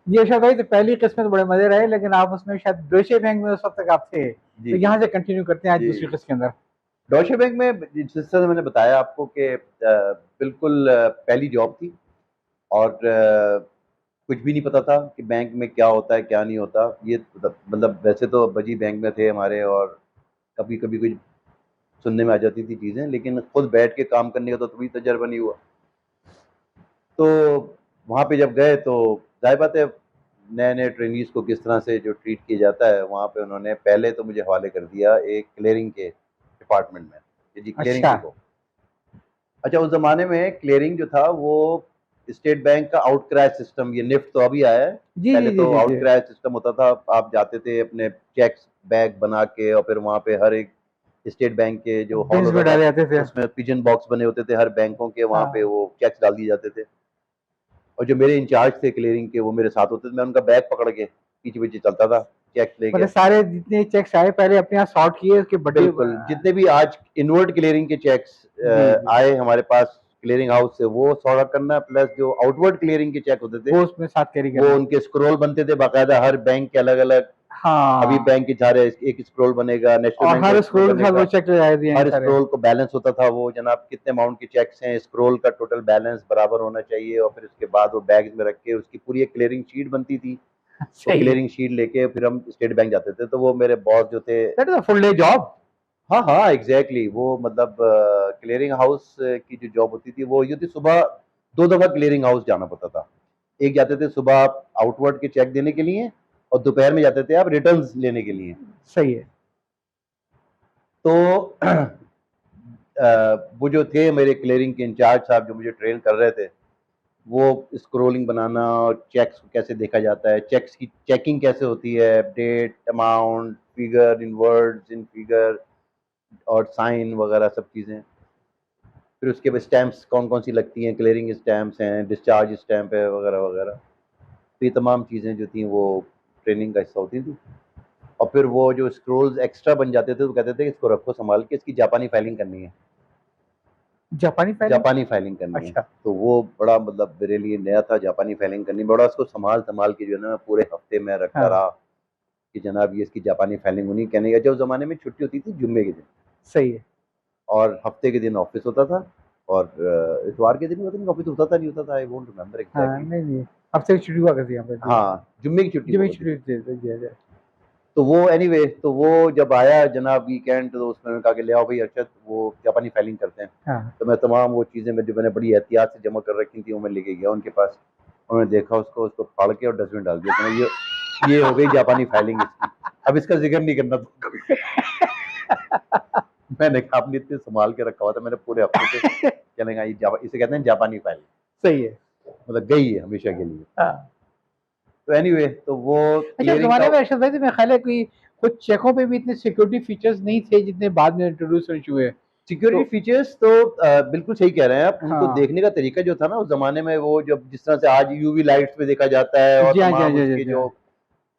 जी अर्शद भाई, तो पहली किस्म तो बड़े मजे रहे, लेकिन आप उसमें शायद डोइचे बैंक में उस वक्त तक आप थे, जी तो यहाँ से कंटिन्यू करते हैं आज जी। दूसरी किस्त के अंदर। डॉशे बैंक में जिस तरह मैंने बताया आपको कि बिल्कुल पहली जॉब थी, और कुछ भी नहीं पता था कि बैंक में क्या होता है क्या नहीं होता। ये मतलब वैसे तो अब्बाजी बैंक में थे हमारे, और कभी कभी कुछ सुनने में आ जाती थी चीज़ें, लेकिन खुद बैठ के काम करने का तो तभी तजर्बा नहीं हुआ। तो वहाँ पे जब गए तो जाहिर बात है, नए नए ट्रेनीज को किस तरह से जो ट्रीट किया जाता है, वहाँ पे उन्होंने पहले तो मुझे हवाले कर दिया एक क्लियरिंग के डिपार्टमेंट में कि जी क्लियरिंग अच्छा। सीखो। अच्छा, उस जमाने में क्लियरिंग जो था वो स्टेट बैंक का आउट क्रैश सिस्टम, ये निफ्ट तो अभी आया है। जी पहले जी जी तो जी आउट जी। क्रैश सिस्टम होता था, आप जाते थे अपने चेक्स बैग बना के, और फिर वहाँ पे हर एक स्टेट बैंक के जो हॉल बिन्स होता में था डाले जाते थे। उसमें पिजन बॉक्स बने होते थे हर बैंकों के, वहाँ पे हाँ। वो चेक्स डाल दिए जाते थे। और जो मेरे इंचार्ज थे क्लियरिंग के वो मेरे साथ होते थे, मैं उनका बैग पकड़ के पीछे पीछे चलता था चेक्स लेके। मतलब सारे जितने चेक्स आए पहले अपने यहाँ सॉर्ट किए, उसके बड्डे। बिल्कुल, जितने भी आज इनवर्ट क्लियरिंग के चेक्स जी जी। आए हमारे पास क्लियरिंग हाउस से, वो सॉर्ट करना, प्लस जो आउटवर्ड क्लियरिंग के चेक होते थे वो उसमें साथ कैरी वो करना। उनके स्क्रोल बनते थे बाकायदा, हर बैंक के अलग अलग। अभी हाँ। बैंक के सारे एक स्क्रोल बनेगा, नेशनल और बैंक का हर एक स्क्रोल स्कूल के साथ वो बनेगा। चेक लगाए दिए हैं हर सारे। स्क्रोल को बैलेंस होता था, वो जनाब कितने अमाउंट के चेक्स हैं, स्क्रोल का टोटल बैलेंस बराबर होना चाहिए, और फिर उसके बाद वो बैग में रख के उसकी पूरी एक क्लियरिंग शीट बनती थी। वो सही है। क्लियरिंग शीट लेके फिर हम स्टेट बैंक जाते थे, तो वो मेरे बॉस जो थे। That is a full day job. हाँ हाँ एग्जैक्टली, वो मतलब क्लियरिंग हाउस की जो जॉब होती थी वो ये थी, सुबह दो दफा क्लियरिंग हाउस जाना पड़ता था। एक जाते थे सुबह आप आउटवर्ड के चेक देने के लिए, और दोपहर में जाते थे आप रिटर्न्स लेने के लिए। सही है। तो वो जो थे मेरे क्लियरिंग के इंचार्ज साहब जो मुझे ट्रेन कर रहे थे, वो स्क्रोलिंग बनाना और चेक्स को कैसे देखा जाता है, चेक्स की चेकिंग कैसे होती है, date, amount, figure in words, in figure, और साइन वगैरह सब चीज़ें। फिर उसके बाद स्टैम्प्स कौन कौन सी लगती हैं, क्लियरिंग स्टैम्प्स हैं, डिस्चार्ज स्टैम्प है, वगैरह वगैरह। तो ये तमाम चीज़ें जो थी वो ट्रेनिंग का हिस्सा होती थी। और फिर वो जो स्क्रोल्स एक्स्ट्रा बन जाते थे तो कहते थे कि इसको रखो संभाल के, इसकी जापानी फाइलिंग करनी है। जापानी फाइलिंग। जापानी फाइलिंग करनी है। अच्छा। तो वो बड़ा मतलब मेरे लिए नया था, जापानी फाइलिंग करनी, बड़ा उसको संभाल संभाल के जो है ना पूरे हफ्ते में रखता हाँ। रहा कि जनाब ये इसकी जापानी फाइलिंग होनी। कहने का जब ज़माने में छुट्टी होती थी जुम्मे के दिन, सही है। और हफ्ते के दिन ऑफिस होता था, और इतवार के दिन पता नहीं ऑफिस होता था नहीं होता था, आई वोंट रिमेम्बर हाँ, एग्जैक्टली। नहीं नहीं, हफ्ते की छुट्टी हुआ करती है यहाँ पे जी। हाँ, जुम्मे की छुट्टी जब हुआ एक करती थी। छुट्टी दे दिया जाए। तो वो एनीवे तो वो जब आया जनाब वीकेंड, तो उसने कहा कि ले आओ भाई अरशद वो जापानी फाइलिंग करते हैं। हाँ। तो मैं तमाम वो चीज़ें जो मैंने बड़ी एहतियात से जमा कर रखी थी वो मैं लेके गया उनके पास। उन्होंने देखा उसको उसको फाड़ के और डस्टबिन डाल दिया। तो ये हो गई जापानी फाइलिंग इसकी, अब इसका जिक्र नहीं करना तो कभी। मैंने कहा आपने इतने संभाल के रखा हुआ था, मैंने पूरे हफ्ते से चलेगा ये इसे कहते हैं जापानी फाइलिंग, सही है। मतलब गई है हमेशा के लिए। हाँ। तो एनीवे तो वो अच्छा, उस क्लियरिंग का। जमाने में अरशद भाई, तो मेरा ख्याल है कि कुछ चेकों पे भी इतने सिक्योरिटी फीचर्स नहीं थे जितने बाद में इंट्रोड्यूस हुए। सिक्योरिटी तो फीचर्स तो बिल्कुल सही कह रहे हैं आप। उनको हाँ। देखने का तरीका जो था ना उस जमाने में, वो जब जिस तरह से आज यूवी लाइट्स में देखा जाता है और जी हाँ जी हाँ तमाम जी हाँ उसके जी जो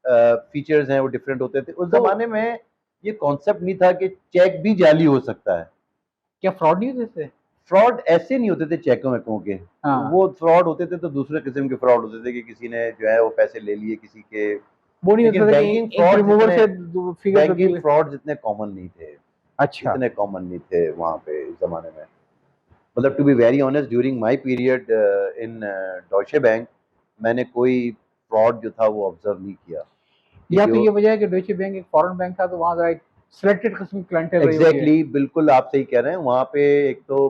हाँ। फीचर्स हैं वो डिफरेंट होते थे। उस तो जमाने में ये कॉन्सेप्ट नहीं था कि चेक भी जाली हो सकता है। क्या फ्रॉड नहीं होते थे? फ्रॉड ऐसे नहीं होते थे चेकों वेकों के। हाँ। वो फ्रॉड होते थे तो दूसरे किस्म के फ्रॉड होते थे कि किसी ने जो है वो पैसे ले लिए किसी के। वो नहीं लेकिन होता था कि इंक रिमूवर से फिगर बैंकिंग करके। फ्रॉड इतने कॉमन नहीं थे, अच्छा। इतने कॉमन नहीं थे वहाँ पे इस जमाने में। मतलब to be very honest, during my period in Deutsche Bank मैंने कोई फ्रॉड जो था वो ऑब्जर्व नहीं किया कि या तो जो। ये वजह है कि डॉइचे बैंक एक फॉरेन बैंक था, तो वहां जरा एक सिलेक्टेड किस्म की क्लाइंटेल रही होगी। एग्जैक्टली बिल्कुल आप सही कह रहे हैं। वहाँ पे एक तो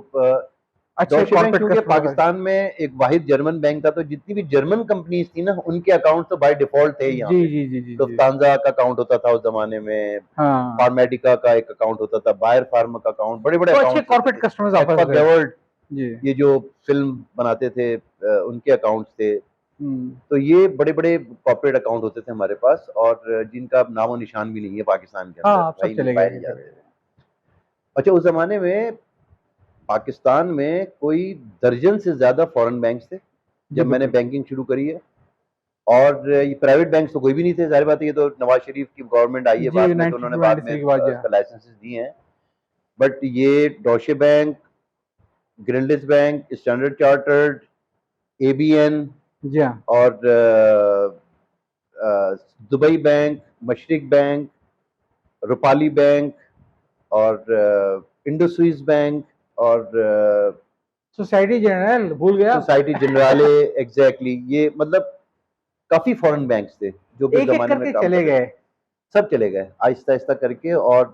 अच्छे डॉइचे बैंक कॉर्पोरेट क्योंकि कस्टमर का। पाकिस्तान में एक वाहिद जर्मन बैंक था, तो जितनी भी जर्मन कंपनीज थी ना उनके अकाउंट तो बाय डिफॉल्ट थे यहाँ जी पे। जी जी जी जी। लुफ्तांजा का अकाउंट होता था उस जमाने में, हाँ। फार्मेडिका का एक अकाउंट होता था, बायर फार्मा का अकाउंट, बड़े बड़े तो अच्छे अकाउंट्स होते कॉर्पोरेट थे। कस्टमर्स आपस एक्वा में थे। गेवर्ड, जी। ये जो फिल्म बनाते थे उनके अकाउंट्स थे। हम्म। तो ये बड़े बड़े कॉर्पोरेट अकाउंट होते थे हमारे पास, और जिनका नामो निशान भी नहीं है पाकिस्तान के हाँ, अंदर, आप सब भाई नहीं चले गए पाए नहीं क्या जाते। करें। अच्छा, उस जमाने में पाकिस्तान में कोई दर्जन से ज्यादा फॉरेन बैंक्स थे जी जब मैंने बिल्कुल। बैंकिंग शुरू करी है। और ये प्राइवेट बैंक तो कोई भी नहीं थे, जाहिर बात है, ये तो नवाज शरीफ की गवर्नमेंट आई है जी, बाद में, तो उन्होंने बाद में 1993 के बाद जी हाँ। इसका लाइसेंसेस दिए हैं। बट ये Deutsche bank, Grindlays bank, Standard Chartered, ABN, जी हाँ। और Dubai bank, Mashreq bank, Rupali bank और इंडोस्विस बैंक और सोसाइटी जनरल भूल गया। सोसाइटी जनराले, एग्जैक्टली ये मतलब काफी फॉरेन बैंक्स थे जो कि उस एक एक जमाने में करके काम चले कर रहे थे। गए। सब चले गए आहिस्ता आहिस्ता करके और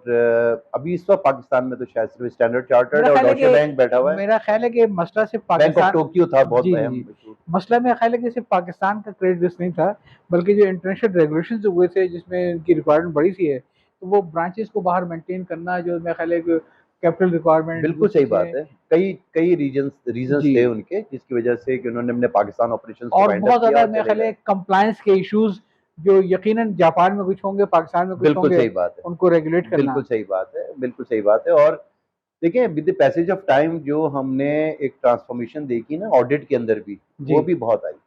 अभी इस वक्त पाकिस्तान में तो शायद सिर्फ स्टैंडर्ड चार्टर्ड मेरा और ख्याल है डॉचे बैंक बैठा हुआ कि है। मेरा ख्याल है कि मसला सिर्फ बैंक ऑफ पाकिस्तान। टोक्यो था बहुत जी जी अहम जी। इशू। मसला मेरा ख्याल है कि सिर्फ पाकिस्तान का क्रेडिट रिस्क नहीं था, बल्कि जो इंटरनेशनल रेगुलेशन जो हुए थे जिसमें उनकी रिक्वायरमेंट बड़ी सी है, तो वो ब्रांचेस को बाहर मेंटेन करना, जो मेरा ख्याल है कि कैपिटल रिक्वायरमेंट वो बिल्कुल सही बात चीज़ें। है। कई कई रीजंस जी। थे उनके जिसकी वजह से कि उन्होंने अपने पाकिस्तान ऑपरेशंस को और वाइंड अप बहुत किया ज़्यादा और मेरा चले ख्याल है गए। कंप्लायंस के इश्यूज, जो यकीनन जापान में कुछ होंगे, पाकिस्तान में कुछ बिल्कुल होंगे, सही बात है। उनको रेगुलेट करना। बिल्कुल सही बात है। बिल्कुल सही बात है। और देखिए with the passage of time जो हमने एक ट्रांसफॉर्मेशन देखी ना ऑडिट के अंदर भी, जी वो भी बहुत आई।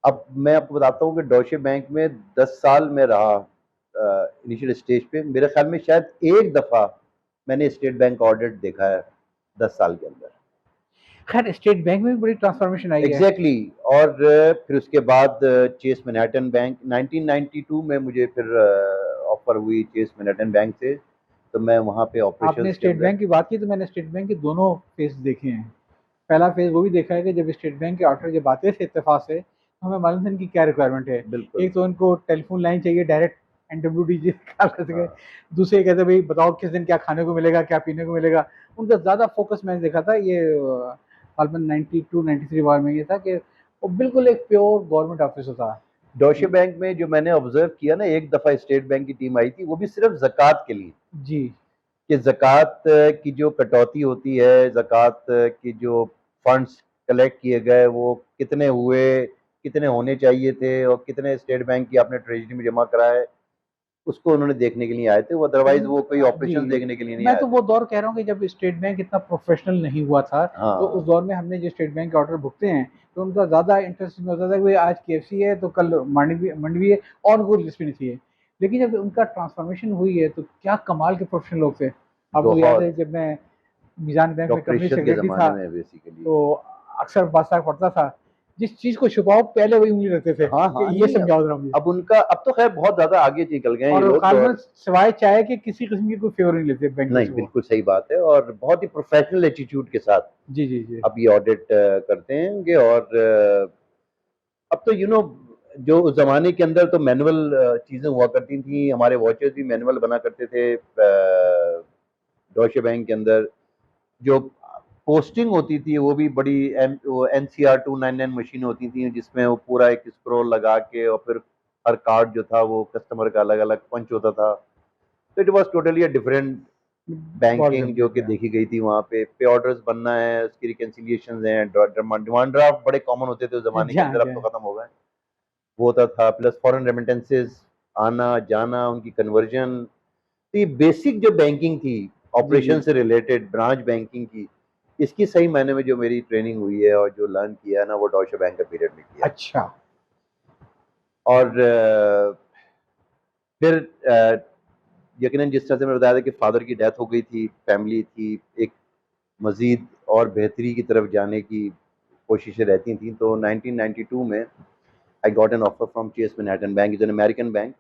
अब मैं आपको बताता हूँ कि डॉचे बैंक में 10 साल में रहा इनिशियल स्टेज पे। मेरे ख्याल में शायद एक दफ़ा मैंने स्टेट बैंक ऑडिट देखा है 10 साल के अंदर। खैर स्टेट बैंक में भी बड़ी ट्रांसफॉर्मेशन आई है। Exactly exactly। और फिर उसके बाद चेस मैनहट्टन बैंक 1992 में मुझे फिर ऑफर हुई चेस मैनहट्टन बैंक से, तो मैं वहाँ पे आपने ऑपरेशंस के स्टेट अंदर। बैंक की बात की तो मैंने स्टेट बैंक के दोनों फेज देखे हैं। पहला फेज वो भी देखा है कि जब स्टेट बैंक के ऑर्डर जब आते थे इत्तेफाक से, तो हमें मालूम था इनकी क्या रिक्वायरमेंट है। बिल्कुल। एक तो इनको टेलीफोन लाइन चाहिए डायरेक्ट, NWDG निकाल कर सके। हाँ। दूसरे कहते भाई बताओ किस दिन क्या खाने को मिलेगा, क्या पीने को मिलेगा। उनका ज़्यादा फोकस मैंने देखा था ये गालबन 92-93 वार में ये था कि वो बिल्कुल एक प्योर गवर्नमेंट ऑफिस था। डॉचे बैंक में जो मैंने ऑब्जर्व किया ना, एक दफ़ा स्टेट बैंक की टीम आई थी, वो भी सिर्फ ज़कात के लिए, जी कि ज़कात की जो कटौती होती है, ज़कात की जो फंड्स कलेक्ट किए गए वो कितने हुए, कितने होने चाहिए थे और कितने स्टेट बैंक की आपने ट्रेजरी में जमा कराए, उसको उन्होंने देखने के लिए आए थे। वो अदरवाइज वो कोई जी। ऑपरेशन देखने के लिए नहीं मैं आए तो थे। वो दौर कह रहा हूँ कि जब स्टेट बैंक इतना प्रोफेशनल नहीं हुआ था, तो उस हाँ। दौर में हमने जो स्टेट बैंक के ऑर्डर भुगते हैं, तो उनका ज़्यादा इंटरेस्ट में होता था कि भाई आज KFC है तो कल मंडवी है, और कोई लिस्ट भी नहीं थी। लेकिन जब उनका ट्रांसफॉर्मेशन हुई है तो क्या कमाल के प्रोफेशनल लोग थे। आपको याद है बहुत। जब मैं मीज़ान बैंक में डॉक्टर कंपनी इरशद के सेक्रेटरी था, ज़माने में बेसिकली। तो अक्सर बादशाह पढ़ता था, जिस चीज़ को छुपाओ पहले वही उंगली रखते थे हाँ कि हाँ, ये नहीं समझाओ ज़रा मुझे। अब उनका अब तो खैर बहुत ज़्यादा आगे निकल गए हैं ये और लोग। गालबन और सिवाय चाहे कि किसी किस्म की कोई फेवर नहीं लेते बैंकों नहीं, से वो। बिल्कुल सही बात है और बहुत ही प्रोफेशनल एटीट्यूड के साथ जी जी जी। अब ये ऑडिट करते हैं। और अब तो जो उस जमाने के अंदर तो मैनुअल चीजें हुआ करती थी, हमारे वॉचेस भी मैनुअल बना करते थे डॉचे बैंक के अंदर। जो पोस्टिंग होती थी वो भी बड़ी NCR 299 मशीन होती थी जिसमें वो पूरा एक स्क्रॉल लगा के और फिर हर कार्ड जो था वो कस्टमर का अलग अलग पंच होता था। तो it was totally a different ball banking जो डिफरेंट कि है। देखी गई थी वहाँ पे ऑर्डर्स बनना है, उसकी रिकन्सिलिएशन हैं, डिमांड ड्राफ्ट बड़े कॉमन होते थे उस जमाने के जहाँ अंदर, अब तो जहाँ खत्म हो गए। वो होता था प्लस फॉरेन रेमिटेंसेस आना जाना, उनकी कन्वर्जन। तो ये बेसिक जो बैंकिंग थी जी जी। ऑपरेशन से रिलेटेड ब्रांच बैंकिंग की, इसकी सही मायने में जो मेरी ट्रेनिंग हुई है और जो लर्न किया है ना, वो डॉचे बैंक के पीरियड में किया। अच्छा। और फिर यकीनन जिस तरह से मैंने बताया था कि फादर की डेथ हो गई थी, फैमिली थी, एक मज़ीद और बेहतरी की तरफ जाने की कोशिशें रहती थी, तो 1992 में I got an offer from Chase Manhattan bank, is an American bank.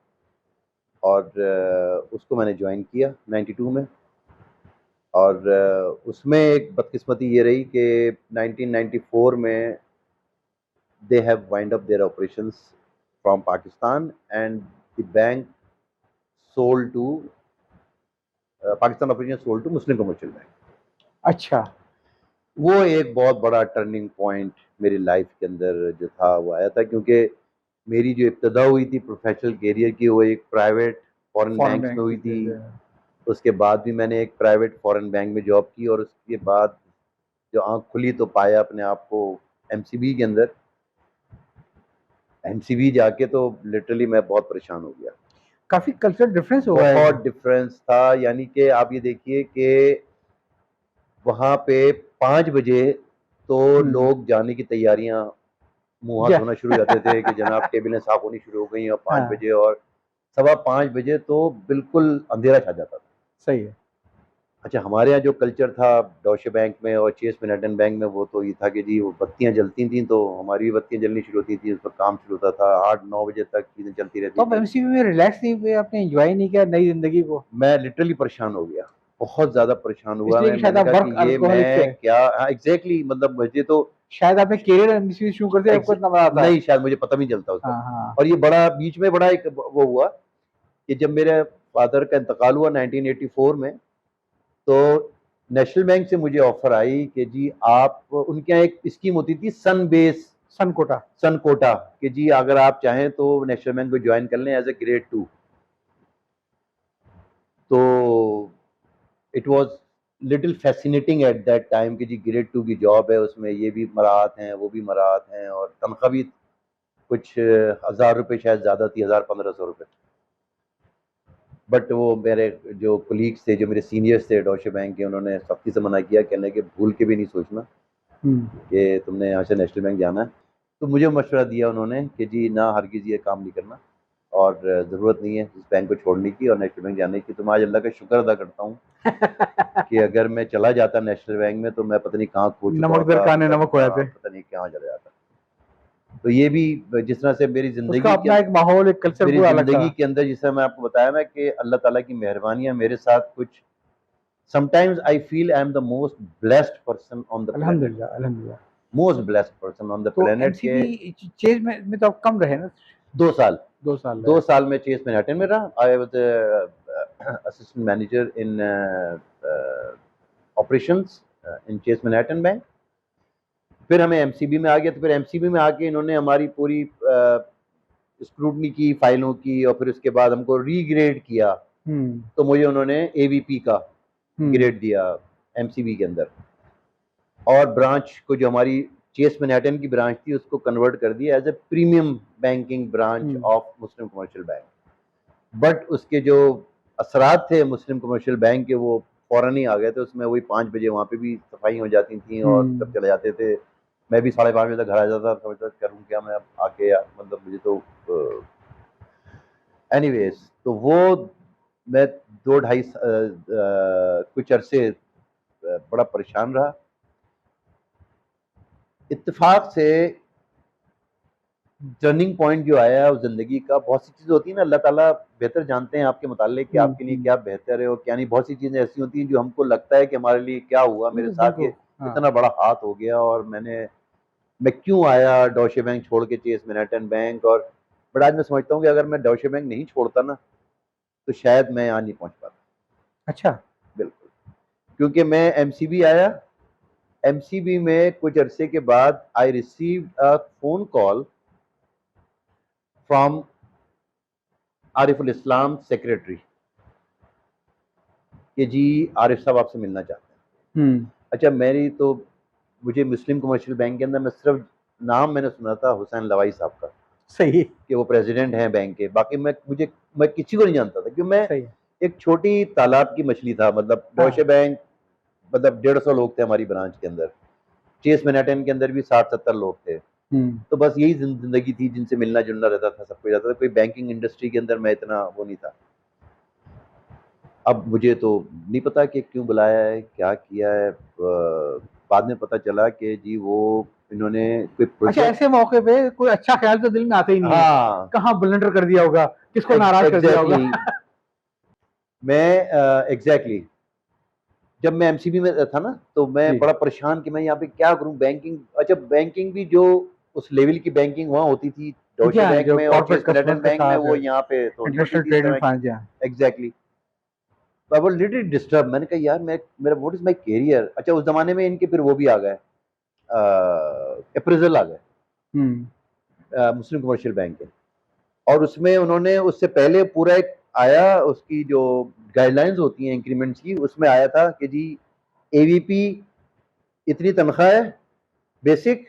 और उसको मैंने ज्वाइन किया 92 में। और उसमें एक बदकिस्मती ये रही कि 1994 में they have wind up their operations from Pakistan and the bank sold to Pakistan operation sold to Muslim commercial Bank. अच्छा। वो एक बहुत बड़ा टर्निंग पॉइंट मेरी लाइफ के अंदर जो था वो आया था, क्योंकि मेरी जो इब्तदा हुई थी प्रोफेशनल कैरियर की वो एक प्राइवेट फॉरेन फॉरेन बैंक्स में बैंक हुई से। थी। उसके बाद भी मैंने एक प्राइवेट फॉरेन बैंक में जॉब की और उसके बाद जो आँख खुली तो पाया अपने आप को MCB के अंदर। MCB जाके तो लिटरली मैं बहुत परेशान हो गया। काफी कल्चरल डिफरेंस होगा है। बहुत डिफरेंस था, यानी कि आप ये देखिए कि वहाँ पे 5 बजे तो लोग जाने की तैयारियां मुंह हाथ जा धोना शुरू हो जाते थे कि जनाब टेबलें साफ होनी शुरू हो गई, और 5 हाँ बजे और 5:15 बजे तो बिल्कुल अंधेरा छा जाता था। सही है। अच्छा, हमारे यहाँ जो कल्चर था डॉशे बैंक में और चेस मैनहट्टन बैंक में, वो तो ये था कि जी वो बत्तियां जलती थी तो हमारी भी बत्तियां जलनी शुरू होती थी, उस पर काम शुरू होता था, 8-9 बजे तक चीज़ें चलती तो रहती आप थी। एमसीबी में रिलैक्स नहीं हुए, आपने एंजॉय नहीं किया नई जिंदगी को? मैं लिटरली परेशान हो गया, बहुत ज़्यादा परेशान हुआ इसलिए मैं। कि शायद मैंने आप कहा कि वर्क ये अल्कोहलिक मैं थे। क्या, हाँ एग्जैक्टली, मतलब मुझे तो शायद आपने कैरियर एमसीबी शुरू कर दिया, आपको इतना मजा आता है। नहीं, शायद मुझे पता भी नहीं चलता उस वक्त। हाँ हाँ। और ये बड़ा बीच में बड़ा एक वो हुआ कि जब मेरे फादर का इंतकाल हुआ 1984 में, तो नेशनल बैंक से मुझे ऑफर आई कि जी आप, उनके यहाँ एक स्कीम होती थी सन बेस, सन कोटा। सन कोटा, कि जी अगर आप चाहें तो नेशनल बैंक को ज्वाइन कर लें एज ए ग्रेड 2। तो it was little fascinating at that time कि जी ग्रेड 2 की जॉब है, उसमें ये भी मराहत हैं वो भी मराहत हैं, और तनख्वाह भी कुछ 1000 रुपये शायद ज़्यादा थी, 1500 रुपये। बट वो मेरे जो कोलीग्स थे, जो मेरे सीनियर्स थे डॉशे बैंक के, उन्होंने सख्ती से मना किया, कहने के भूल के भी नहीं सोचना कि तुमने यहाँ से नेशनल बैंक जाना है। तो मुझे मशवरा दिया उन्होंने कि जी ना, हरगिज़ ये काम नहीं करना, और ज़रूरत नहीं है इस बैंक को छोड़ने की और नेशनल बैंक जाने की। तो मैं आज अल्लाह का शुक्र अदा करता हूँ कि अगर मैं चला जाता नेशनल बैंक में तो मैं पता नहीं कहाँ खो चुका नमक दर होता अभी काने तक, नमक हो जाते। पता नहीं कहाँ चला जाता। तो ये भी जिस तरह से मेरी उसका ज़िंदगी के अपना एक माहौल, एक कल्चर मेरी पूरा अलग था। ज़िंदगी के अंदर, जिस तरह मैं आपको बताया ना कि अल्लाह ताला की मेहरबानियाँ मेरे साथ कुछ, sometimes I feel I am the most blessed person on the planet, अल्हम्दुलिल्लाह अल्हम्दुलिल्लाह। Most blessed person on the तो प्लेनेट के। एमसीबी चेज में तो आप कम रहे ना? 2 साल, 2 साल रहे। 2 साल में चेस मैनहट्टन में रहा। I was assistant manager in operations in Chase Manhattan bank. फिर हमें एमसीबी में आ गया, तो फिर एमसीबी में आके इन्होंने हमारी पूरी स्क्रूटनी की फाइलों की, और फिर उसके बाद हमको रीग्रेड किया। तो मुझे उन्होंने एवीपी का ग्रेड दिया एमसीबी के अंदर, और ब्रांच को, जो हमारी चेस मैनहट्टन की ब्रांच थी, उसको कन्वर्ट कर दिया as a premium banking branch of Muslim commercial Bank. But उसके जो असरात थे मुस्लिम कमर्शियल बैंक के, वो फ़ौरन ही आ गए थे। उसमें वही 5 बजे वहाँ पे भी सफाई हो जाती थी और सब चले जाते थे। मैं भी 5:30 बजे तक घर आ जाता था, समझता करूँ क्या मैं अब आके, यार मतलब मुझे तो एनीवेज। तो वो मैं 2 ढाई कुछ अरसे बड़ा परेशान रहा। इत्तेफाक से टर्निंग पॉइंट जो आया है उस ज़िंदगी का, बहुत सी चीज़ें होती हैं ना, अल्लाह ताला बेहतर जानते हैं आपके मुताल्लिक कि आपके लिए क्या बेहतर है और क्या नहीं। बहुत सी चीज़ें ऐसी होती हैं जो हमको लगता है कि हमारे लिए क्या हुआ, मेरे बिल्कुल साथ ये बिल्कुल। हाँ। इतना बड़ा हाथ हो गया, और मैं क्यों आया डॉशे बैंक छोड़ के चेस मैनहट्टन बैंक। और बट आज मैं समझता हूँ कि अगर मैं डॉशे बैंक नहीं छोड़ता ना, तो शायद मैं यहाँ नहीं पहुँच पाता। अच्छा। बिल्कुल, क्योंकि मैं एमसीबी आया, एमसीबी में कुछ अरसे के बाद I received a phone call from Ariful Islam secretary, कि जी आरिफ साहब आपसे मिलना चाहते हैं। अच्छा, मुझे मुस्लिम कमर्शियल बैंक के अंदर, मैं सिर्फ नाम मैंने सुना था हुसैन लवाई साहब का, सही। कि वो प्रेसिडेंट हैं बैंक के। बाकी मैं किसी को नहीं जानता था, क्योंकि मैं सही है। एक छोटी तालाब की मछली था। मतलब डॉशे हाँ। बैंक, मतलब 150 लोग थे हमारी ब्रांच के अंदर। चेस मैनहट्टन के अंदर भी 60-70 लोग थे। तो बस यही जिंदगी थी, जिनसे मिलना जुलना रहता था, सब कुछ रहता था। कोई बैंकिंग इंडस्ट्री के अंदर मैं इतना वो नहीं था। अब मुझे तो नहीं पता कि क्यों बुलाया है, क्या किया है। बाद में पता चला कि जी वो इन्होंने कोई अच्छा, प्रोजेक्ट, ऐसे मौके पे कोई अच्छा ख्याल तो दिल में आता ही नहीं है। हाँ कहाँ ब्लंडर कर दिया होगा, किसको नाराज कर दिया होगा। एग्जैक्टली, मैं एग्जैक्टली जब मैं एमसीबी में था ना, तो मैं जी। बड़ा परेशान कि मैं यहाँ पे क्या करूँ। बैंकिंग, अच्छा बैंकिंग भी जो उस लेवल की बैंकिंग वहाँ होती थी जी डॉशे हाँ, बैंक जो में और कॉर्पोरेट चेस कस्टमर्स मैनहट्टन के बैंक में, साथ वो यहाँ पे तो नहीं होती इंटरनेशनल थी इस ट्रेड तरह एंड की। फाइनेंस। जी हाँ। Exactly, I was little disturb. मैंने कहा यार, मैं मेरा व्हाट इज माय करियर। अच्छा, उस जमाने में इनके फिर वो भी आ गए, अप्रेजल आ गए मुस्लिम कमर्शियल बैंक के। और उसमें उन्होंने, उससे पहले पूरा एक आया, उसकी जो गाइडलाइंस होती हैं इंक्रीमेंट्स की, उसमें आया था कि जी एवीपी इतनी तनख्वाह है बेसिक,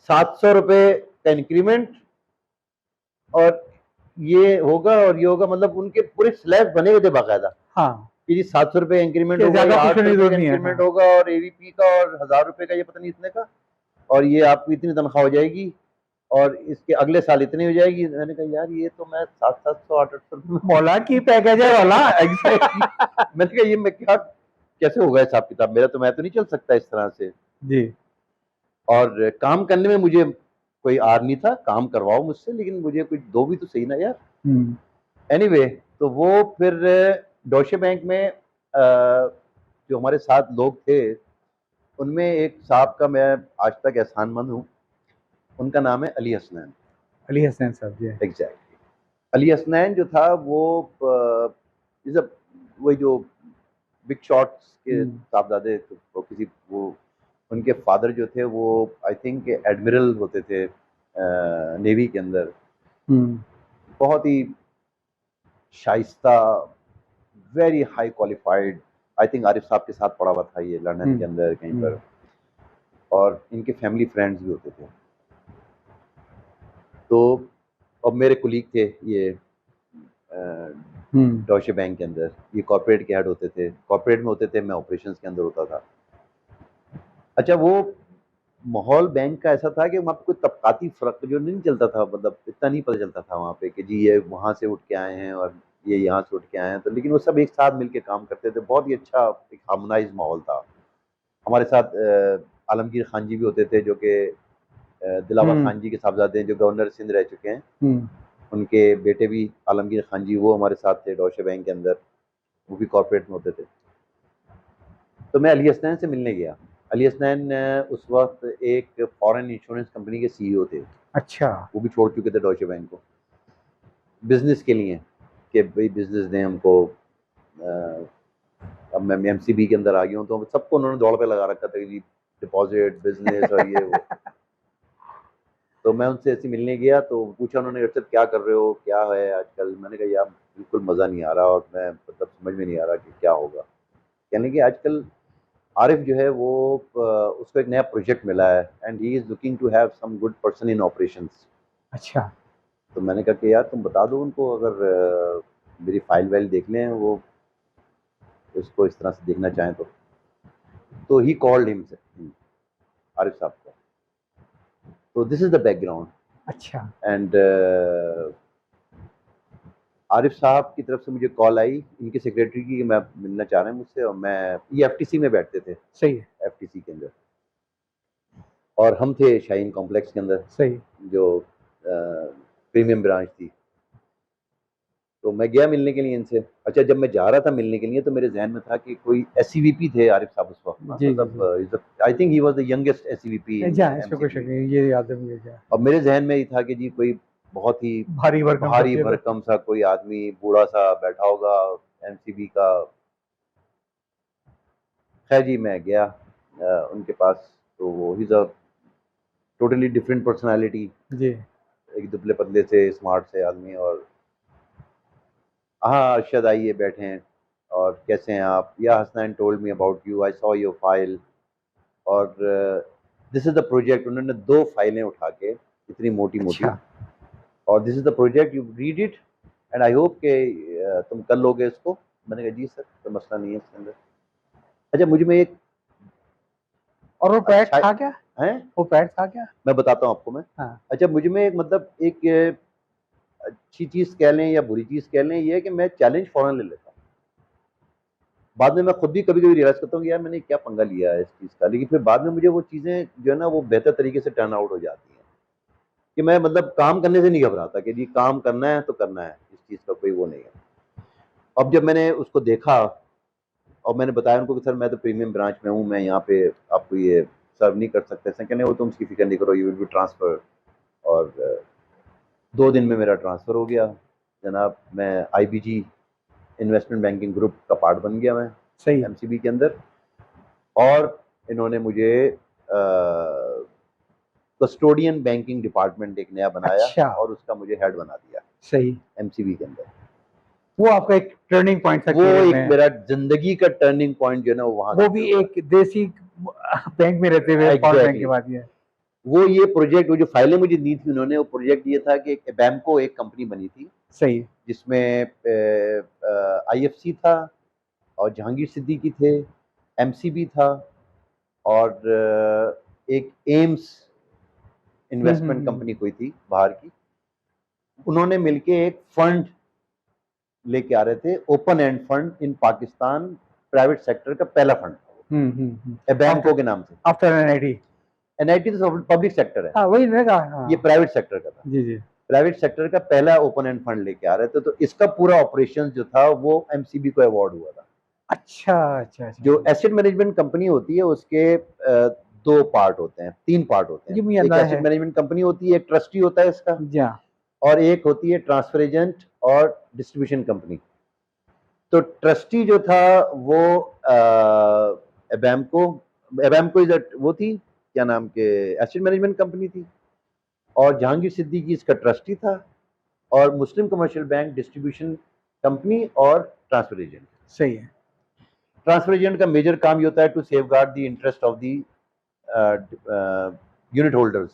700 रुपये का इंक्रीमेंट, और ये होगा और ये होगा। मतलब उनके पूरे स्लैब बने हुए थे बाकायदा हाँ, कि जी 700 रुपये इंक्रीमेंट कि होगा, ज्यादा या खुश आठ सौ होने की रुपये जरूरत का नहीं है। इंक्रीमेंट हाँ। होगा, और एवीपी का, और 1000 रुपये का, ये पता नहीं इतने का, और ये आपको इतनी तनख्वाह हो जाएगी। और इसके अगले साल इतनी हो जाएगी। मैंने कहा यार ये तो मैं 700 800 मौला की पैकेज है वाला। मैंने कहा ये मैं क्या कैसे होगा हिसाब किताब मेरा, तो मैं तो नहीं चल सकता इस तरह से। जी। और काम करने में मुझे कोई आर नहीं था, काम करवाओ मुझसे लेकिन मुझे कुछ दो भी तो सही ना यार। एनीवे तो वो फिर डोशे बैंक में जो हमारे साथ लोग थे उनमें एक साहब का मैं आज तक एहसानमंद हूँ, उनका नाम है अली हसनैन। अली हसनैन साहब जी। एग्जैक्टली। अली हसनैन जो था वो इज अ वही जो बिग शॉट्स के साहबजादे, तो किसी वो उनके फादर जो थे वो आई थिंक एडमिरल होते थे नेवी के अंदर। बहुत ही शाइस्ता, very high qualified. I think Arif साहब के साथ पढ़ा हुआ था ये लंदन के अंदर कहीं पर, और इनके फैमिली फ्रेंड्स भी होते थे। तो अब मेरे कुलीग थे ये डॉशे बैंक के अंदर, ये कॉर्पोरेट के हेड होते थे, कॉर्पोरेट में होते थे, मैं ऑपरेशंस के अंदर होता था। अच्छा वो माहौल बैंक का ऐसा था कि वहाँ पे कोई तबकाती फ़र्क जो नहीं चलता था, मतलब इतना नहीं पता चलता था वहाँ पे कि जी ये वहाँ से उठ के आए हैं और ये यहाँ से उठ के आए हैं, तो लेकिन वो सब एक साथ मिलके काम करते थे। बहुत ही अच्छा एक हार्मोनाइज़्ड माहौल था। हमारे साथ आलमगीर खान जी भी होते थे जो कि दिलावर खान जी के साहबजादे हैं जो गवर्नर सिंध रह चुके हैं। उनके बेटे भी आलमगीर खान जी वो हमारे साथ थे डोशे बैंक के अंदर, वो भी कॉर्पोरेट में होते थे। तो मैं अली हसनैन से मिलने गया। अली हसनैन उस वक्त एक फॉरेन इंश्योरेंस कंपनी के सीईओ थे। अच्छा। वो भी छोड़ चुके थे डोशे बैंक को बिजनेस के लिए कि भाई बिजनेस दें हमको। अब मैं एमसीबी के अंदर आ गया हूँ तो सबको उन्होंने दौड़ पे लगा रखा था कि जी डिपॉजिट बिजनेस और ये वो। तो मैं उनसे ऐसे मिलने गया तो पूछा उन्होंने, अरशद क्या कर रहे हो, क्या है आजकल। मैंने कहा यार बिल्कुल मज़ा नहीं आ रहा और मैं मतलब समझ में नहीं आ रहा कि क्या होगा। कहने कि आजकल आरिफ जो है वो उसको एक नया प्रोजेक्ट मिला है and he is looking to have some good person in operations. अच्छा। तो मैंने कहा कि यार तुम बता दो उनको, अगर मेरी फाइल वाइल देख लें वो इसको इस तरह से देखना चाहें तो ही कॉल्ड हिम से आरिफ साहब को। तो दिस इज़ द बैकग्राउंड। अच्छा। एंड आरिफ साहब की तरफ से मुझे कॉल आई इनके सेक्रेटरी की, मैं मिलना चाह रहे हैं मुझसे, और मैं ये एफटीसी में बैठते थे। सही है। एफटीसी के अंदर और हम थे शाहीन कॉम्प्लेक्स के अंदर। सही। जो प्रीमियम ब्रांच थी। तो मैं गया मिलने के लिए इनसे। अच्छा जब मैं जा रहा था मिलने के लिए तो मेरे जहन में था कि कोई एससीवीपी थे आरिफ साहब उस वक्त, मतलब I think he was the youngest SCVP in MCB. ये याद है मुझे। और मेरे जहन में ये था कि जी कोई बहुत ही भारी भरकम सा कोई आदमी बूढ़ा सा बैठा होगा एमसीबी का। खैर जी मैं गया उनके पास, तो वो ही अ टोटली डिफरेंट पर्सनालिटी जी। एक दुबले पतले से स्मार्ट से आदमी। और हाँ अरशद आइए बैठे हैं और कैसे हैं आप, या Hasnain told me about you, I saw your file, और दिस इज़ द प्रोजेक्ट। उन्होंने 2 फाइलें उठा के इतनी मोटी मोटी, और this is the project, you read it and I hope के तुम कर लोगे इसको। मैंने कहा जी सर कोई मसला नहीं है इसके अंदर। अच्छा मुझ में एक और वो पैड अच्छा था क्या? है, वो पैड था क्या? मैं बताता हूँ आपको मैं। हाँ। अच्छा मुझ में एक मतलब एक अच्छी चीज़ कह लें या बुरी चीज़ कह लें, ये है कि मैं चैलेंज फ़ौरन ले लेता हूँ। बाद में मैं खुद भी कभी-कभी रियलाइज़ करता हूँ कि यार मैंने क्या पंगा लिया है इस चीज़ का, लेकिन फिर बाद में मुझे वो चीज़ें जो है ना वो बेहतर तरीके से टर्न आउट हो जाती हैं। कि मैं मतलब काम करने से नहीं घबराता कि जी काम करना है तो करना है, इस चीज़ का कोई वो नहीं है। अब जब मैंने उसको देखा और मैंने बताया उनको कि सर मैं तो प्रीमियम ब्रांच में हूँ, मैं यहाँ पे आपको ये सर्व नहीं कर सकते। सर कहने वो तुम उसकी फ़िक्र नहीं करो, यू विल बी ट्रांसफर। और 2 दिन में मेरा ट्रांसफ़र हो गया जनाब। मैं आईबीजी इन्वेस्टमेंट बैंकिंग ग्रुप का पार्ट बन गया मैं सही। एमसीबी के अंदर। और इन्होंने मुझे कस्टोडियन बैंकिंग डिपार्टमेंट एक नया बनाया। अच्छा। और उसका मुझे हेड बना दिया सही। एमसीबी के अंदर। वो आपका एक टर्निंग पॉइंट था वो करियर एक में। मेरा जिंदगी का टर्निंग पॉइंट जो है ना वो वहां वो भी एक देसी बैंक में रहते हुए पावर बैंक के बाद ये वो ये प्रोजेक्ट, वो जो फाइलें मुझे दी थी उन्होंने, वो प्रोजेक्ट ये था कि बैंको एक कंपनी बनी थी। सही। जिसमें आईएफसी था और जहांगीर सिद्दीकी थे, एमसीबी था और एक एम्स इन्वेस्टमेंट कंपनी कोई थी बाहर की, उन्होंने मिलके एक फंड लेके आ रहे थे, open end fund in Pakistan, private sector का पहला फंड एबैमको के नाम से। After NIT. एनआईटी तो पब्लिक सेक्टर है, हाँ वही मैंने कहा, हाँ। ये प्राइवेट सेक्टर का था। जी जी। प्राइवेट सेक्टर का पहला ओपन एंड फंड लेके आ रहे थे, तो इसका पूरा ऑपरेशन जो था वो एमसीबी को अवार्ड हुआ था। अच्छा अच्छा अच्छा। जो एसेट मैनेजमेंट कंपनी होती है उसके दो पार्ट होते हैं, तीन पार्ट होते जी, हैं। मुझे एक अंदाजा एसेट है। मैनेजमेंट कंपनी होती है, एक ट्रस्टी होता है इसका, जी हाँ। और एक होती है ट्रांसफर एजेंट और डिस्ट्रीब्यूशन कंपनी। तो ट्रस्टी जो था वो एबैमको वो थी, क्या नाम के, एसेट मैनेजमेंट कंपनी थी, और जहांगीर सिद्दीकी इसका ट्रस्टी था, और मुस्लिम कमर्शियल बैंक डिस्ट्रीब्यूशन कंपनी और ट्रांसफर एजेंट। सही है। ट्रांसफर एजेंट का मेजर काम ये होता है to safeguard the interest of the unit holders,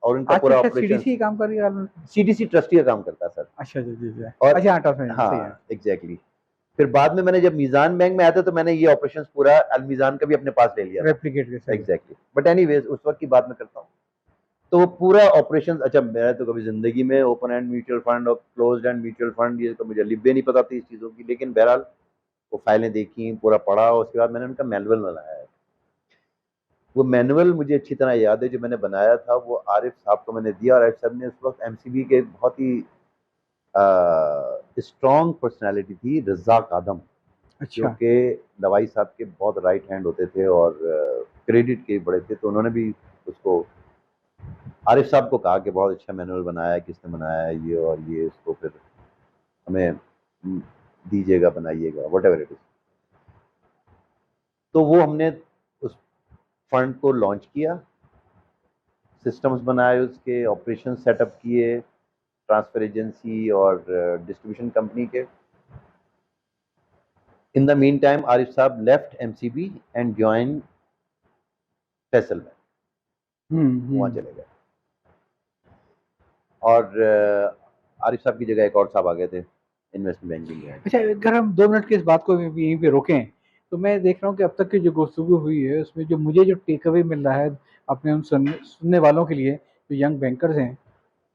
और उनका पूरा ऑपरेशन सीडीसी काम कर रही है। सीडीसी ट्रस्टी का काम करता है सर। अच्छा जी जी जी। और अच्छा हाँ, ट्रांसफर सही है। हाँ एग्जैक्टली। फिर बाद में मैंने जब मीज़ान बैंक में आया था तो मैंने ये ऑपरेशन पूरा अलमीज़ान का भी अपने पास ले लिया था, रेप्लिकेट के। एग्जैक्टली। बट एनीवेज उस वक्त की बात मैं करता हूँ। तो वो पूरा ऑपरेशन, अच्छा मैंने तो कभी जिंदगी में ओपन एंड म्यूचुअल फंड और क्लोज्ड एंड म्यूचुअल फंड ये तो मुझे लिबे नहीं पता थी इस चीज़ों की, लेकिन बहरहाल वो फाइलें देखी, पूरा पढ़ा, और उसके बाद मैंने उनका मैनुअल बनाया है। वो मैनुअल मुझे अच्छी तरह याद है, जो मैंने बनाया था वो आरिफ साहब को मैंने दिया, और आरिफ साहब ने उस वक्त एमसीबी के बहुत ही स्ट्रॉन्ग पर्सनैलिटी थी, रज़ाक आदम, जो अच्छा। कि दवाई साहब के बहुत राइट हैंड होते थे और क्रेडिट के बड़े थे। तो उन्होंने भी उसको आरिफ साहब को कहा कि बहुत अच्छा मैनुअल बनाया है, किसने बनाया है ये, और ये इसको फिर हमें दीजिएगा, बनाइएगा, वट एवर इट इज। तो वो हमने उस फंड को लॉन्च किया, सिस्टम्स बनाए, उसके ऑपरेशन सेटअप किए, ट्रांसफर एजेंसी और डिस्ट्रीब्यूशन कंपनी के। In the mean time Arif साहब left MCB and join Faisal bank, वहाँ चले गए, और आरिफ साहब की जगह एक और साहब आ गए थे इन्वेस्टमेंट बैंकिंग में। अच्छा, अगर हम 2 मिनट की इस बात को यहीं पे रोकें, तो मैं देख रहा हूँ कि अब तक की जो गुफ्तगू हुई है उसमें जो मुझे जो टेक अवे मिल रहा है अपने उन सुनने वालों के लिए जो यंग बैंकर्स हैं,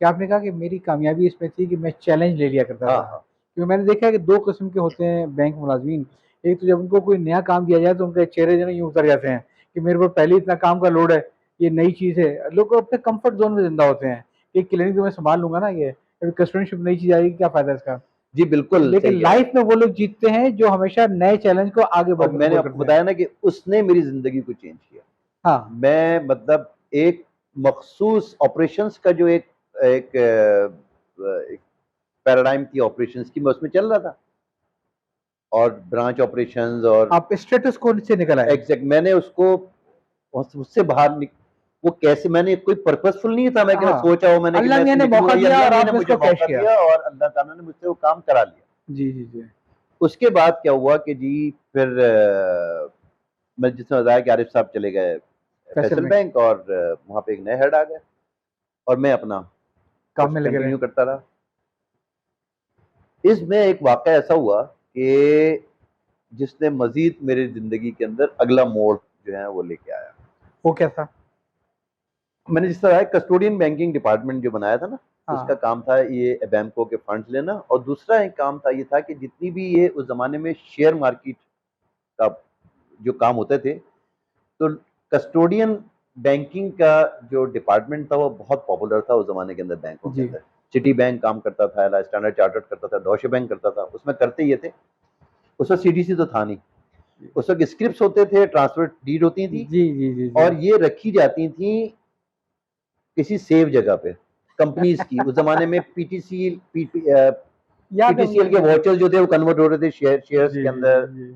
कि आपने कहा कि मेरी कामयाबी इसमें थी कि मैं चैलेंज ले लिया करता था। हाँ। क्योंकि मैंने देखा है कि 2 किस्म के होते हैं बैंक मुलाजमीन। एक तो जब उनको कोई नया काम दिया जाए तो उनके चेहरे जो है यूँ उतर जाते हैं कि मेरे पर पहले इतना काम का लोड है, ये नई चीज़ है। लोग अपने कंफर्ट जोन में जिंदा होते हैं, कि क्लिनिक तो मैं संभाल लूंगा ना, ये कस्टमरशिप नई चीज़ आएगी, क्या फायदा इसका। जी बिल्कुल, लेकिन लाइफ में वो लोग जीतते हैं जो हमेशा नए चैलेंज को आगे बढ़ और मैंने करते आपको हैं। बताया ना कि उसने मेरी जिंदगी को चेंज किया। हाँ। मैं मतलब एक मखसूस ऑपरेशंस का जो एक एक, एक पैराडाइम थी ऑपरेशंस की, मैं उसमें चल रहा था, और ब्रांच ऑपरेशंस, और आप स्टेटस को से निकल आए। एग्जैक्ट मैंने उसको उससे बाहर वो कैसे, मैंने कोई पर्पसफुल नहीं था, मैं क्या हाँ, सोचा हो मैंने कि अल्लाह मैं मियाँ ने निकलूंगा, मौका ये दिया अल्लाह और मियाँ ने आपने मुझे उसको कैश मौका किया। दिया, और अल्लाह ताला ने मुझसे वो काम करा लिया। जी जी जी। उसके बाद क्या हुआ कि जी फिर मैं जिसने बताया कि आरिफ साहब चले गए फैसल फैसल में बैंक, और वहाँ पे एक नए हेड आ गए, और मैं अपना काम में लगे रहे। कंटिन्यू करता रहा। इसमें एक वाक़या ऐसा हुआ कि जिसने मजीद मेरी जिंदगी के अंदर अगला मोड़ जो है वो लेके आया। वो क्या था? मैंने जिस तरह कस्टोडियन बैंकिंग डिपार्टमेंट जो बनाया था ना, उसका हाँ। काम था ये एबैमको के फंड्स लेना, और दूसरा एक काम था ये था कि जितनी भी ये उस जमाने में शेयर मार्केट का जो काम होते थे, तो कस्टोडियन बैंकिंग का जो डिपार्टमेंट था वो बहुत पॉपुलर था उस जमाने के अंदर बैंकों के जी। अंदर। सिटी बैंक काम करता था, स्टैंडर्ड चार्टर्ड करता था, डॉशे बैंक करता था, उसमें करते ये थे। उस वक्त सीडीसी तो था नहीं, उस वक्त स्क्रिप्ट होते थे, ट्रांसफर डीड होती थी, जी जी जी जी। और ये रखी जाती थी किसी सेफ जगह पे कंपनीज की। उस जमाने में पीटीसी याद है पीटीसीएल मुझे। के वाउचर्स जो थे वो कन्वर्ट हो रहे थे शेयर्स जी के जी जी अंदर। जी।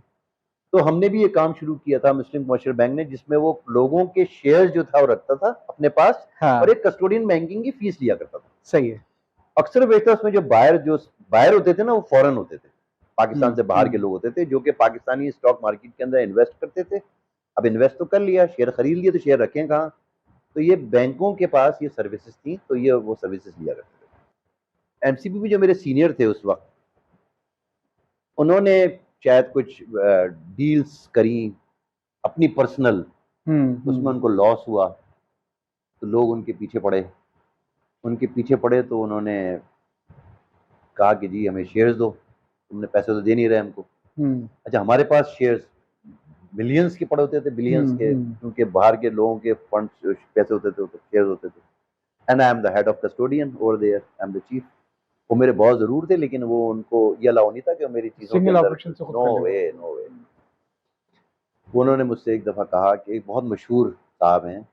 तो हमने भी ये काम शुरू किया था मुस्लिम कमर्शियल बैंक ने, जिसमें वो लोगों के शेयर्स जो था वो रखता था अपने पास, हाँ। और एक कस्टोडियन बैंकिंग की फीस लिया करता था। सही है। अक्सर बेशतर उसमें जो बायर होते थे ना, वो फॉरेन होते थे, पाकिस्तान से बाहर के लोग होते थे, जो कि पाकिस्तानी स्टॉक मार्केट के अंदर इन्वेस्ट करते थे। अब इन्वेस्ट तो कर लिया, शेयर खरीद लिए, तो शेयर रखें कहाँ? तो ये बैंकों के पास ये सर्विसेज थी, तो ये वो सर्विसेज लिया करते थे। एमसीबी में जो मेरे सीनियर थे उस वक्त, उन्होंने शायद कुछ डील्स करी अपनी पर्सनल, उसमें उनको लॉस हुआ, तो लोग उनके पीछे पड़े, उनके पीछे पड़े तो उन्होंने कहा कि जी हमें शेयर्स दो, तुमने पैसे तो दे नहीं रहे हमको। अच्छा, हमारे पास शेयर्स मिलियंस के पड़े होते थे, बिलियंस के, क्योंकि बाहर के लोगों के फंड्स पैसे होते थे, शेयर्स होते थे। And I am the head of custodian over there, I am the chief. वो मेरे बॉस जरूर थे, लेकिन वो उनको ये अलाउ नहीं था कि वो मेरी चीज़ों के सिंगल अंदर, ऑपरेशन से खुद नो कर ले वे, नो वे। उन्होंने मुझसे एक दफ़ा कहा कि एक बहुत मशहूर साहब हैं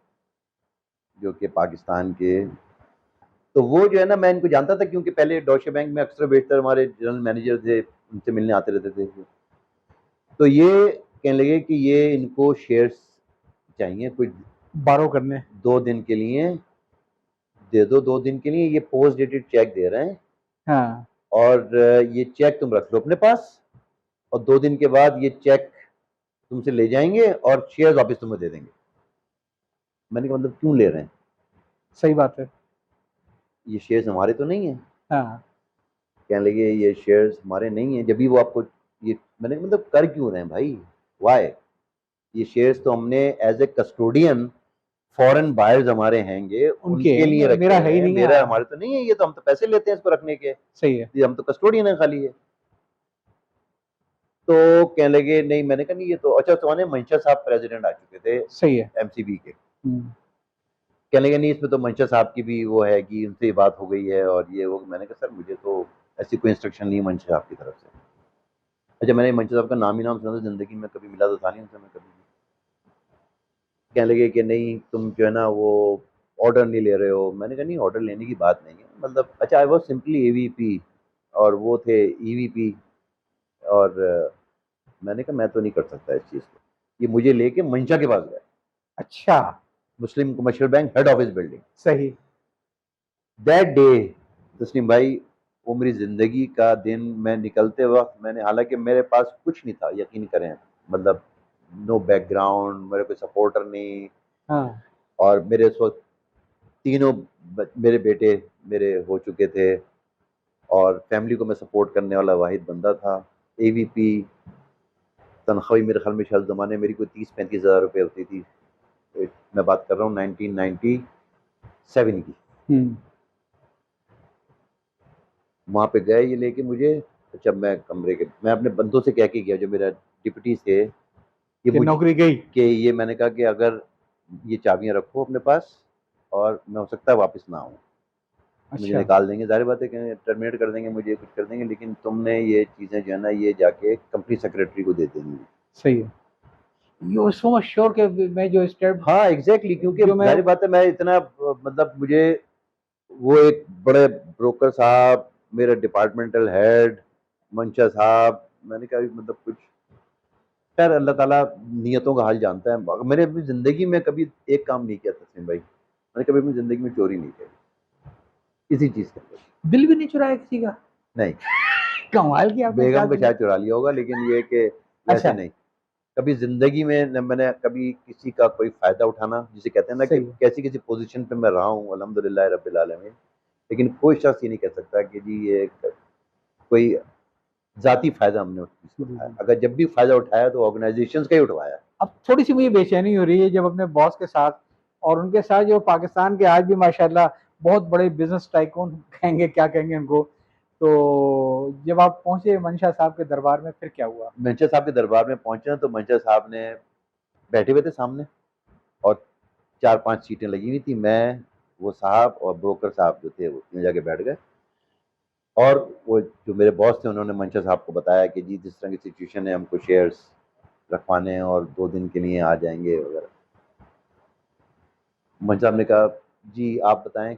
जो कि पाकिस्तान के, तो वो जो है ना, मैं इनको जानता था क्योंकि पहले डॉशे बैंक में अक्सर बेशतर हमारे जनरल मैनेजर थे, उनसे मिलने आते रहते थे। तो ये कहने लगे कि ये इनको शेयर्स चाहिए कुछ बारो करने, 2 दिन के लिए दे दो, 2 दिन के लिए, ये पोस्ट डेटेड चेक दे रहे हैं, हाँ और ये चेक तुम रख लो अपने पास, और 2 दिन के बाद ये चेक तुमसे ले जाएंगे और शेयर्स वापस तुम्हें दे देंगे। मैंने कहा मतलब क्यों ले रहे हैं? सही बात है। ये शेयर्स हमारे तो नहीं है। हाँ कहने लगे ये शेयर्स हमारे नहीं है, जब भी वो आपको ये, मैंने कहा मतलब कर क्यों रहे हैं भाई, वाई? ये शेयर्स तो हमने as a custodian, foreign buyers हमारे हैंगे, उनके लिए रखे मेरा है ही हैं, नहीं है। मेरा, हमारे तो नहीं है ये, तो हम तो पैसे लेते हैं इसको रखने के, सही है। ये हम तो कस्टोडियन है खाली है। तो कहने लगे नहीं, मैंने कहा नहीं ये तो, अच्छा तुम्हारे मंशा साहब प्रेसिडेंट आ चुके थे सही है। एमसीबी के, कहने लगे नहीं इसमें तो मंशा साहब की भी वो है कि उनसे बात हो गई है और ये वो। मैंने कहा सर मुझे तो ऐसी कोई इंस्ट्रक्शन नहीं है मंशा साहब की तरफ से। अच्छा, मैंने मंशा साहब का नाम ही नाम सुना था, जिंदगी में कभी मिला तो था नहीं उनसे मैं कभी। कहने लगे कि नहीं तुम जो है ना वो ऑर्डर नहीं ले रहे हो। मैंने कहा नहीं, ऑर्डर लेने की बात नहीं है, मतलब अच्छा आई वॉज सिंपली एवीपी और वो थे ईवीपी, और मैंने कहा मैं तो नहीं कर सकता इस चीज़ को। ये मुझे लेके मंशा के पास गए, अच्छा, Muslim commercial Bank head office building. सही। दैट डे तस्लीम भाई, वो मेरी ज़िंदगी का दिन, मैं निकलते वक्त मैंने, हालांकि मेरे पास कुछ नहीं था यकीन करें, मतलब नो बैकग्राउंड, मेरे कोई सपोर्टर नहीं, हाँ और मेरे उस वक्त तीनों मेरे बेटे मेरे हो चुके थे, और फैमिली को मैं सपोर्ट करने वाला वाहिद बंदा था। एवीपी तनख्वाही मेरे ख्याल में शायद ज़माने मेरी कोई 30-35 हज़ार रुपये होती थी। मैं बात कर रहा हूँ 1997 की। वहाँ पे गए ये लेके मुझे, जब मैं कमरे के, मैं अपने बंदों से कह के गया जो मेरा डिप्टी थे, ये कि मुझे नौकरी गई। कि ये, मैंने कहा कि अगर ये चाबियाँ रखो अपने पास, और मैं हो सकता है वापस ना आऊँ, मुझे अच्छा, निकाल देंगे, ज़ाहिर बात है कि टर्मिनेट कर देंगे मुझे, कुछ कर देंगे, लेकिन तुमने ये चीज़ें जो है ना ये जाके कंपनी सेक्रेटरी को दे देंगी। सही है। यू सो मच श्योर कि मैं जो स्टेप, हाँ एग्जैक्टली, क्योंकि जो मैं, ज़ाहिर बात है मैं इतना, मतलब मुझे वो एक बड़े ब्रोकर साहब, मेरा डिपार्टमेंटल हेड मंशा साहब, मैंने कहा मतलब कुछ, खैर अल्लाह ताला नियतों का हाल जानता है। मैंने अपनी ज़िंदगी में कभी एक काम नहीं किया तस्लीम भाई, मैंने कभी अपनी ज़िंदगी में चोरी नहीं की किसी चीज़ के अंदर, बिल भी नहीं चुराया किसी का। नहीं। कमाल की आपने बेगम का शादी। शायद चुरा लिया होगा, लेकिन ये कि वैसे अच्छा, नहीं, कभी ज़िंदगी में न मैंने कभी किसी का कोई फ़ायदा उठाना, जिसे कहते हैं ना कि सही है। कैसी किसी पोजीशन पे मैं रहा हूँ अल्हम्दुलिल्लाह रब्बिल आलमीन, लेकिन कोई शख्स ये नहीं कह सकता कि जी ये कोई ज़ाती फ़ायदा हमने उस चीज़ को उठाया। अगर जब भी फ़ायदा उठाया तो ऑर्गेनाइजेशंस का ही उठवाया। अब थोड़ी सी मुझे बेचैनी हो रही है जब अपने बॉस के साथ, और उनके साथ जो पाकिस्तान के आज भी माशाल्लाह बहुत बड़े बिजनेस टाइकून कहेंगे, क्या कहेंगे उनको, तो जब आप पहुंचे मंशा साहब के दरबार में फिर क्या हुआ? मंशा साहब के दरबार में पहुंचे तो मंशा साहब ने बैठे हुए थे सामने, और 4-5 सीटें लगी हुई थी, मैं, वो साहब और ब्रोकर साहब जो थे वो तीनों जाके बैठ गए, और वो जो मेरे बॉस थे उन्होंने मंशा साहब को बताया कि जी जिस तरह की सिचुएशन है, हमको शेयर्स रखवाने हैं और 2 दिन के लिए आ जाएंगे वगैरह। मंशा साहब ने कहा जी आप बताएं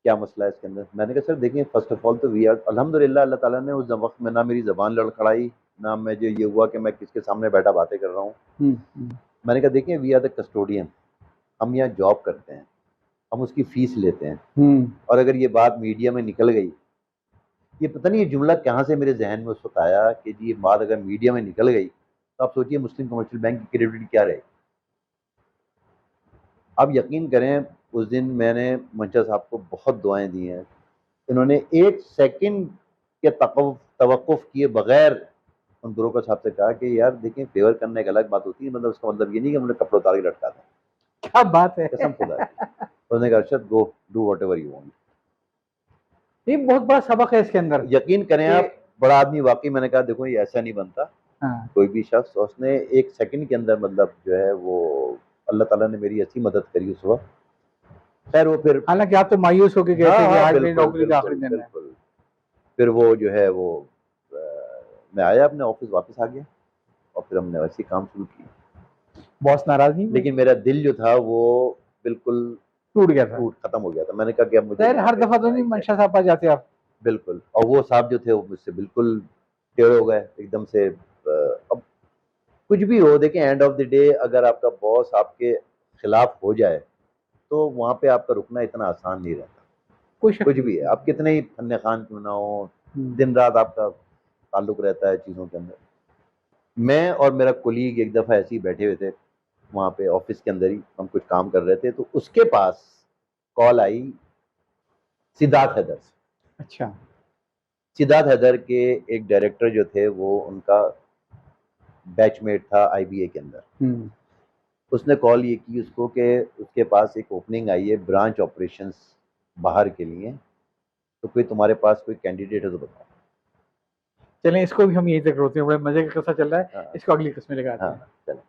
क्या मसला है इसके अंदर। मैंने कहा सर देखिए, फर्स्ट ऑफ ऑल तो वी आर अल्हम्दुलिल्लाह, अल्लाह ताला ने उस वक्त में ना मेरी ज़बान लड़खड़ाई, ना मुझे ये हुआ कि मैं किसके सामने बैठा बातें कर रहा हूँ। मैंने कहा देखिए वी आर द कस्टोडियन, हम यहाँ जॉब करते हैं, हम उसकी फ़ीस लेते हैं, और अगर ये बात मीडिया में निकल गई, ये पता नहीं ये जुमला कहाँ से मेरे जहन में उस वक्त आया कि जी ये बात अगर मीडिया में निकल गई तो आप सोचिए मुस्लिम कमर्शियल बैंक की क्रेडिबिलिटी क्या रहेगी। आप यकीन करें, उस दिन मैंने मंशा साहब को बहुत दुआएं दी हैं, इन्होंने 1 सेकंड के तवक्कुफ किए बगैर उन ब्रोकर साहब से कहा कि यार देखिए फेवर करना एक अलग बात होती है, मतलब इसका मतलब ये नहीं कि हमने कपड़े उतार के लटका दें। क्या बात है। कसम खुदा की। उसने कहा Arshad go do what ever you want. ये बहुत बड़ा सबक है इसके अंदर यकीन करें कि आप, बड़ा आदमी वाकई, मैंने कहा देखो ये ऐसा नहीं बनता, हाँ, कोई भी शख्स, उसने एक सेकंड के अंदर मतलब जो है वो, अल्लाह ताला ने मेरी अच्छी मदद करी उस वक्त। खैर वो फिर, हालांकि आप तो मायूस होके गए हाँ थे कि हाँ आज मेरी बिल्कुल नौकरी का बिल्कुल आखिरी दिन है। बिल्कुल। फिर वो जो है वो मैं आया अपने ऑफिस, वापस आ गया और फिर हमने वैसे ही काम शुरू किया। बॉस नाराज नहीं हुए? लेकिन मेरा दिल जो था वो बिल्कुल टूट गया था? टूट खत्म हो गया था। मैंने कहा कि अब मुझे खैर यहाँ हर पे दफा तो रहना नहीं ही है। मंशा साहब पास जाते आप? बिल्कुल। और वो साहब जो थे वो मुझसे बिल्कुल टेढ़े हो गए एकदम से। अब कुछ भी हो, देखिए एंड ऑफ द डे अगर आपका बॉस आपके खिलाफ हो जाए तो वहां पे आपका रुकना इतना आसान नहीं रहता। कोई शक कुछ नहीं भी है, इसमें। आप कितने ही फन्ने खान क्यों ना हो, हम्म। दिन रात आपका ताल्लुक रहता है चीज़ों के अंदर। मैं और मेरा कोलीग एक दफ़ा ऐसे ही बैठे हुए थे वहाँ पे ऑफिस के अंदर ही, हम कुछ काम कर रहे थे, तो उसके पास कॉल आई सिद्धार्थ हैदर से। अच्छा। सिद्धार्थ हैदर के एक डायरेक्टर जो थे वो उनका बैचमेट था आईबीए के अंदर। हम्म। उसने कॉल ये की उसको कि उसके पास एक ओपनिंग आई है ब्रांच ऑपरेशंस बाहर के लिए, तो कोई तुम्हारे पास कोई कैंडिडेट है तो बताओ। चलें इसको भी हम यहीं तक रोकते हैं, बड़े मजे का किस्सा चल रहा है, हाँ इसको अगली किस्म में लगाते हाँ हैं। चलो।